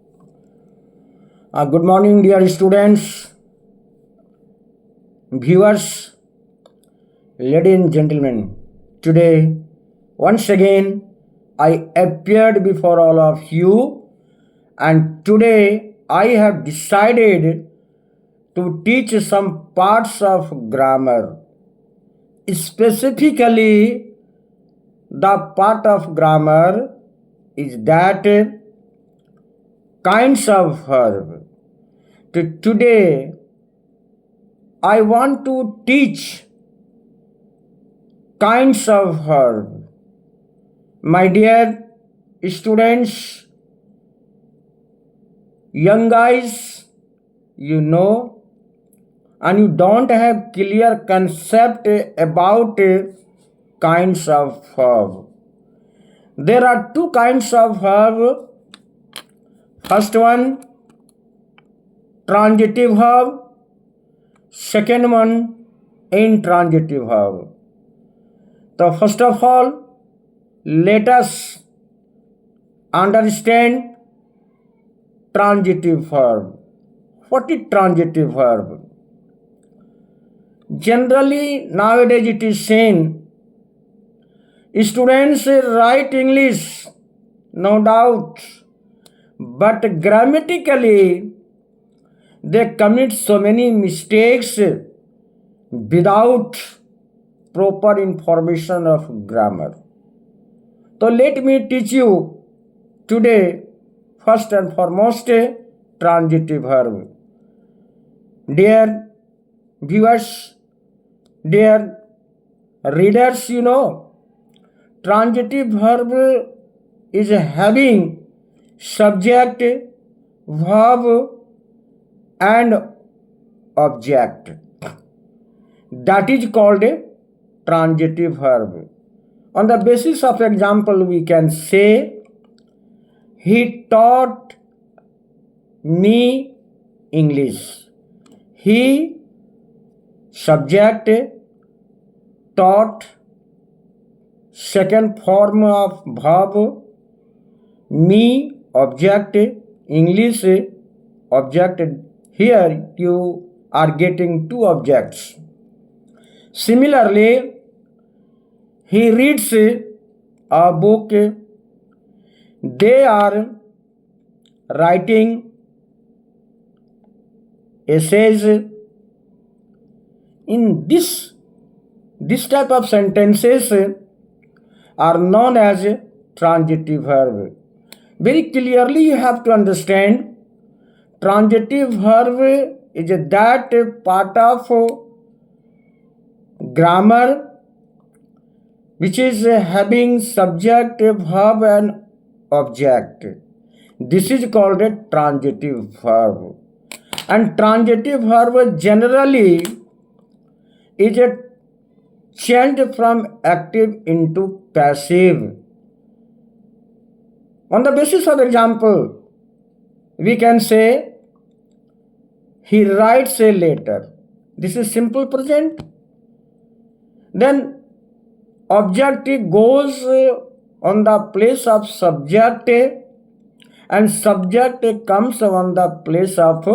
Good morning, dear students, viewers, ladies and gentlemen. Today, once again, I appeared before all of you, and today I have decided to teach some parts of grammar. Specifically, the part of grammar is that kinds of verb. Today, I want to teach kinds of verb. My dear students, young guys, you know, and you don't have clear concept about kinds of verb. There are two kinds of verb. First one, transitive verb. Second one, intransitive verb. So first of all, let us understand transitive verb. What is transitive verb? Generally, nowadays it is seen students write English, no doubt, but grammatically they commit so many mistakes without proper information of grammar. So let me teach you today first and foremost transitive verb. Dear viewers, dear readers, you know, transitive verb is having subject, verb and object. That is called a transitive verb. On the basis of example, we can say, he taught me English. He, subject, taught, second form of verb, me, object, English, object. Here you are getting two objects. Similarly, he reads a book. They are writing essays. In this type of sentences are known as transitive verb. Very clearly you have to understand transitive verb is that part of grammar which is having subject, verb and object. This is called a transitive verb. And transitive verb generally is a change from active into passive. On the basis of example, we can say, he writes a letter. This is simple present. Then object goes on the place of subject and subject comes on the place of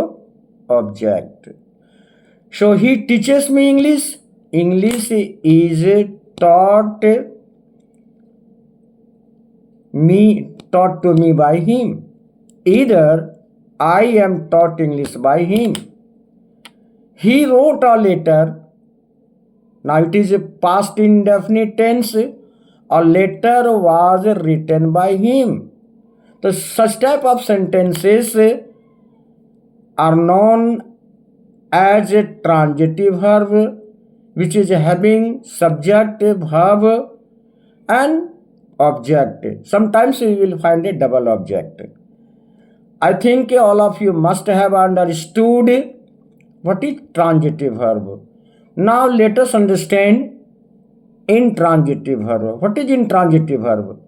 object. So he teaches me English. English is taught to me by him. Either I am taught English by him. He wrote a letter. Now it is a past indefinite tense. A letter was written by him. So such type of sentences are known as a transitive verb, which is having subject, verb and object. Sometimes you will find a double object. I think all of you must have understood what is transitive verb. Now let us understand intransitive verb. What is intransitive verb?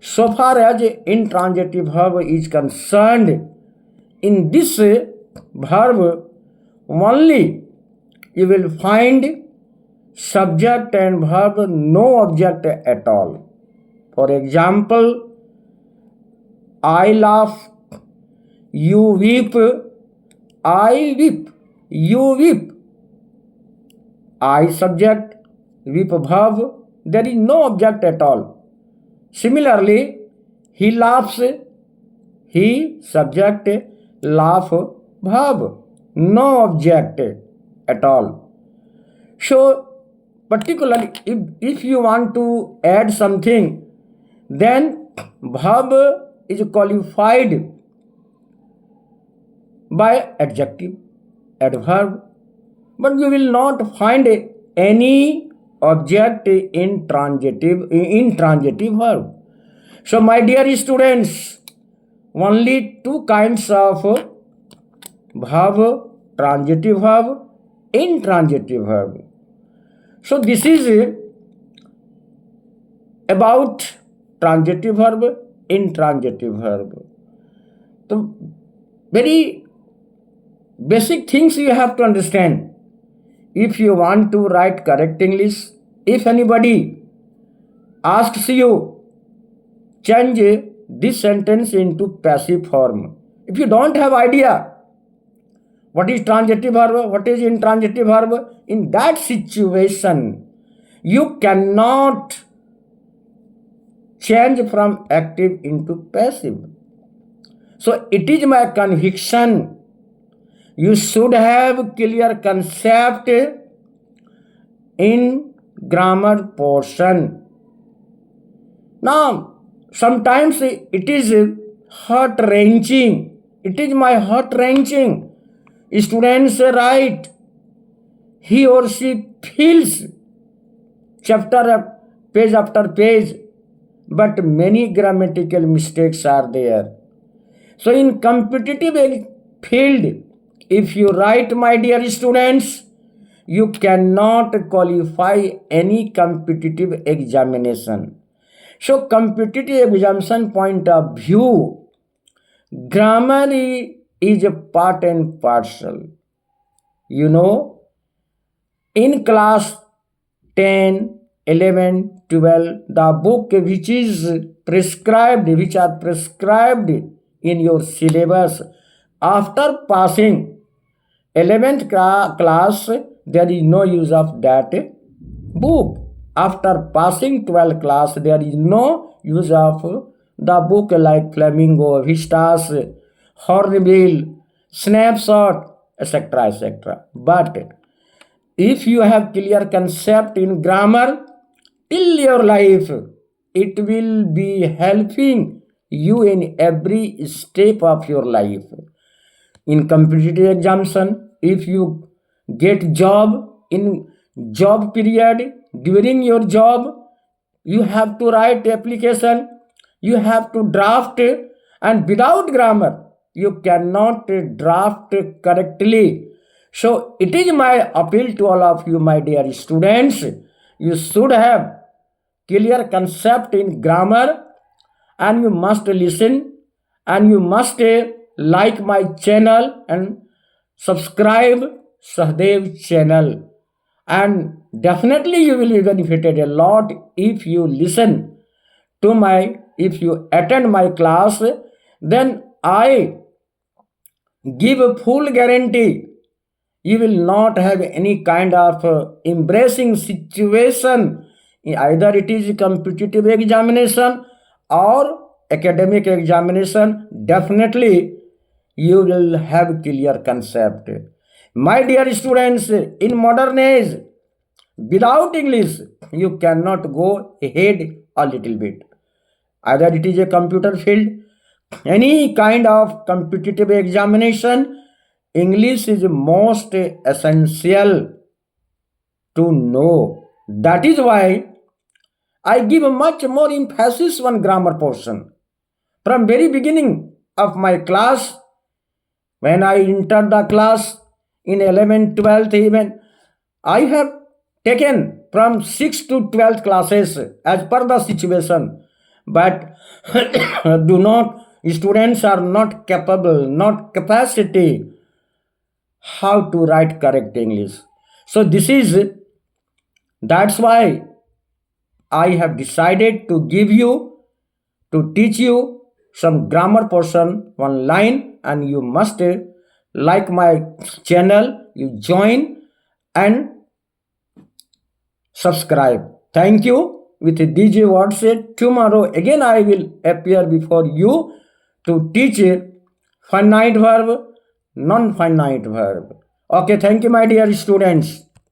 So far as intransitive verb is concerned, in this verb only you will find subject and verb, no object at all. For example, I laugh, you weep, I weep, you weep. I subject, weep verb, there is no object at all. Similarly, he laughs, he subject, laugh verb, no object at all. So, particularly if you want to add something, then verb is qualified by adjective, adverb, but you will not find any object in transitive verb. So, my dear students, only two kinds of verb, transitive verb, intransitive verb. So, this is about transitive verb, intransitive verb. So, very basic things you have to understand. If you want to write correct English, if anybody asks you, change this sentence into passive form. If you don't have idea what is transitive verb, what is intransitive verb, in that situation, you cannot change from active into passive. So it is my conviction you should have clear concept in grammar portion. Now, sometimes it is heart-wrenching. It is my heart-wrenching. Students write, he or she feels page after page, but many grammatical mistakes are there. So in competitive field, if you write, my dear students, you cannot qualify any competitive examination. So competitive examination point of view, grammar is a part and parcel. You know, in class 10, 11, 12, the book which are prescribed in your syllabus, after passing 11th class, there is no use of that book. After passing 12th class, there is no use of the book like Flamingo, Vistas, Hornbill, Snapshot, etc., etc. But if you have clear concept in grammar, till your life, it will be helping you in every step of your life. In competitive examination, if you get job, in job period, during your job, you have to write application, you have to draft, and without grammar, you cannot draft correctly. So it is my appeal to all of you, my dear students, you should have clear concept in grammar, and you must listen, and you must like my channel and subscribe Sahdev channel, and definitely you will be benefited a lot if you listen to if you attend my class. Then I give a full guarantee you will not have any kind of embarrassing situation. Either it is a competitive examination or academic examination, definitely you will have clear concept. My dear students, in modern age, without English, you cannot go ahead a little bit. Either it is a computer field, any kind of competitive examination, English is most essential to know. That is why I give much more emphasis on grammar portion. From very beginning of my class, when I entered the class in 11th, 12th even, I have taken from 6th to 12th classes as per the situation. But students are not capable, not capacity how to write correct English. So that's why I have decided to teach you some grammar portion online, and you must like my channel, you join and subscribe. Thank you. With these words, tomorrow again I will appear before you to teach finite verb, non-finite verb. Okay, thank you, my dear students.